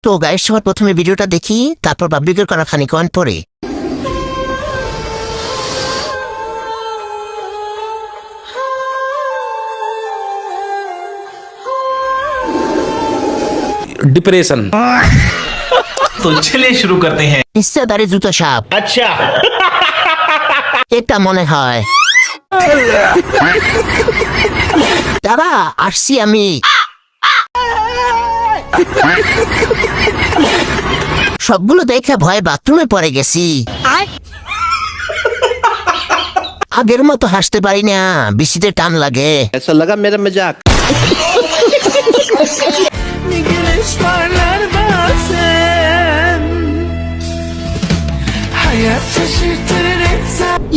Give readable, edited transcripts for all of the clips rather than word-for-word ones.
তো গাইস, সবার প্রথমে ভিডিওটা দেখি, তারপর পাবলিকের করা খানি কমেন্ট পড়ে। डिप्रेशन। तो चलिए शुरू करते हैं। ইচ্ছাদারি জুতো সাপ। अच्छा। এটা মনে হয় দাদা, আসছি আমি। সবগুলো দেখে ভয়ে বাথরুমে পড়ে গেছি। আগের মতো হাসতে পারি না, বেশিতে টান লাগে। ऐसा लगा मेरा मजाक।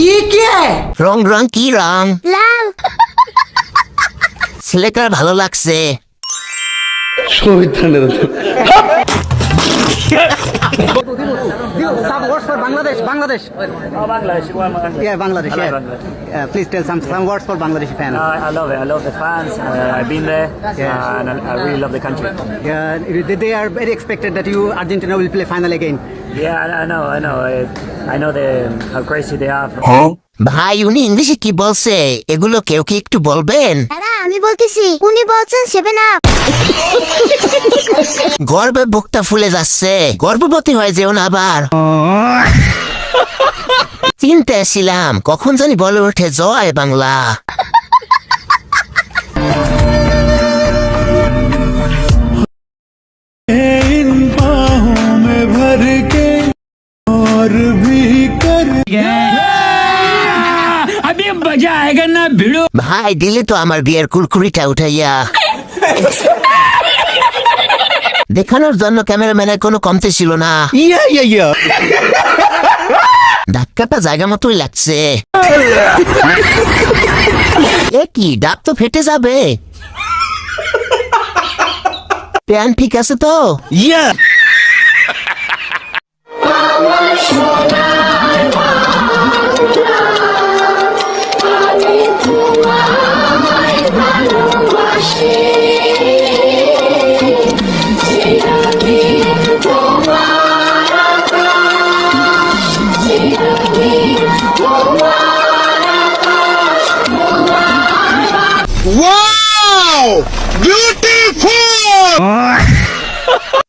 ये क्या है? রং রং কি রং? লাল। ছেলেটার ভালো লাগছে। Some words for Bangladesh. Bangladesh. Oh, Bangladesh. Yeah, Bangladesh. I Yeah. like Bangladesh. Please tell some words for Bangladeshi fan. I love it. I love the fans. I've been there, and I really love the country. They are very expected that you Argentina will play final again. Yeah, I know. I know how crazy they are. ভাই, উনি ইংলিশে কি বলছে এগুলো কেউ কি একটু বলবেন? আমি বলতেছি, উনি বলছেন 7 আপ। গর্বে বুকটা ফুলে যাচ্ছে, গর্ভবতী হয়ে যেও না আবার। চিন্তায় ছিলাম কখন জানি বলে ওঠে জয় বাংলা। ভাই, দিলে তো আমার বিয়ের কুরকুরিটা উঠাইয়া। দেখানোর জন্য ক্যামেরাম্যানের কোনো কমতি ছিল না। ধাক্কাটা জায়গা মতোই লাগছে। এ কি, ডাব তো ফেটে যাবে। প্যান ঠিক আছে তো?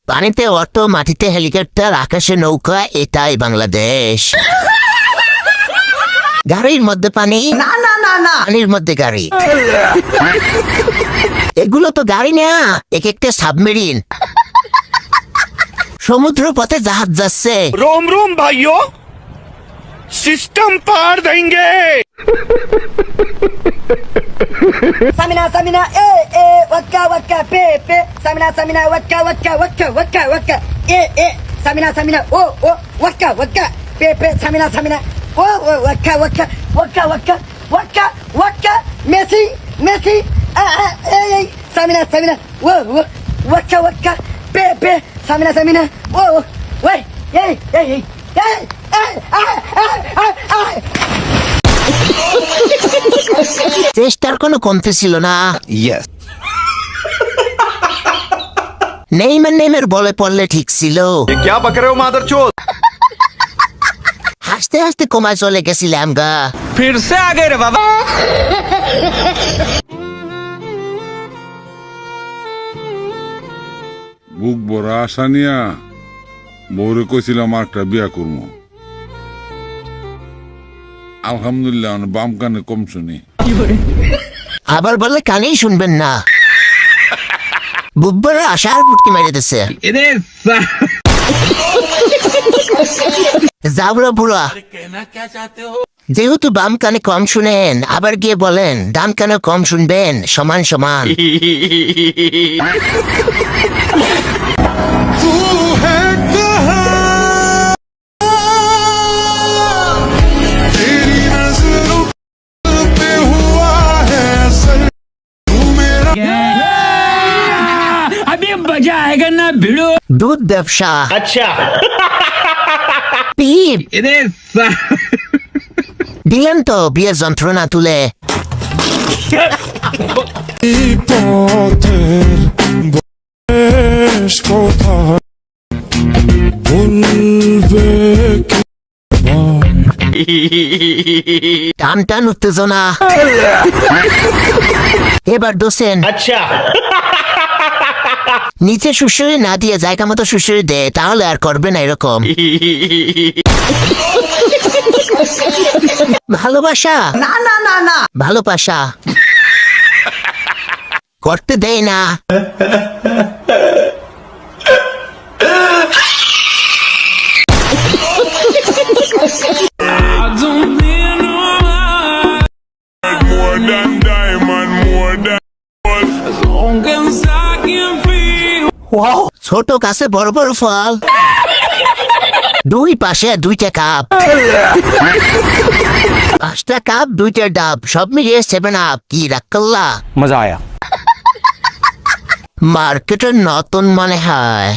পানিতে অটো, মাটিতে হেলিকপ্টার, আকাশে নৌকা, এটাই বাংলাদেশ। গাড়ির মধ্যে পানি, না পানির মধ্যে গাড়ি। এগুলো তো গাড়ি না, এক একটা সাবমেরিন। সমুদ্র পথে জাহাজ যাচ্ছে। रोम रोम भाइयों, सिस्टम पार देंगे। Samina, waka, pe. Samina, waka, Samina, waka, pe. Samina, oh, waka, Messi, Samina, waka, pe. Samina, oh, wait, hey. চেষ্টার কোনো কমতি ছিল না। Yes. নেইমার বলে পড়লে ঠিক ছিল। ये क्या बक रहे हो मादरचोद? হাসতে হাসতে কমায় চলে গেছিলাম গা। फिर से आ गए रे बाबा। বুক বড় আশা নিয়া বউরে কইছিলাম একটা বিয়া করবো। আলহামদুলিল্লাহ, বাম কানে কম শুনি। আবার বলে কানেই শুনবেন না। বুব্বর আশার পুটকি মেরে দিছে। যাবরা বুড়া, যেহেতু বাম কানে কম শুনেন, আবার গিয়ে বলেন ডান কানে কম শুনবেন, সমান সমান। দুধ ব্যবসা। अच्छा। পিপ দিলেন তো বিয়ের যন্ত্রণা তুলে। টান টান উত্তেজনা। এবার দোসেন अच्छा নিচে সুশ্রী না দিয়ে জায়গা মতো সুশ্রী দে, তাহলে আর করবে না এরকম। ভালোবাসা না না না না ভালোবাসা করতে দেয় না। More than diamond, more than as long as I can feel. ছোট গাছে বড় বড় ফল, দুই পাশে দুইটা কাপ, পাঁচটা কাপ দুইটা ডাব, সব মিলিয়ে 7 আপ। কি রাগ করলা? मजा आया মার্কেটের নতুন মনে হয়।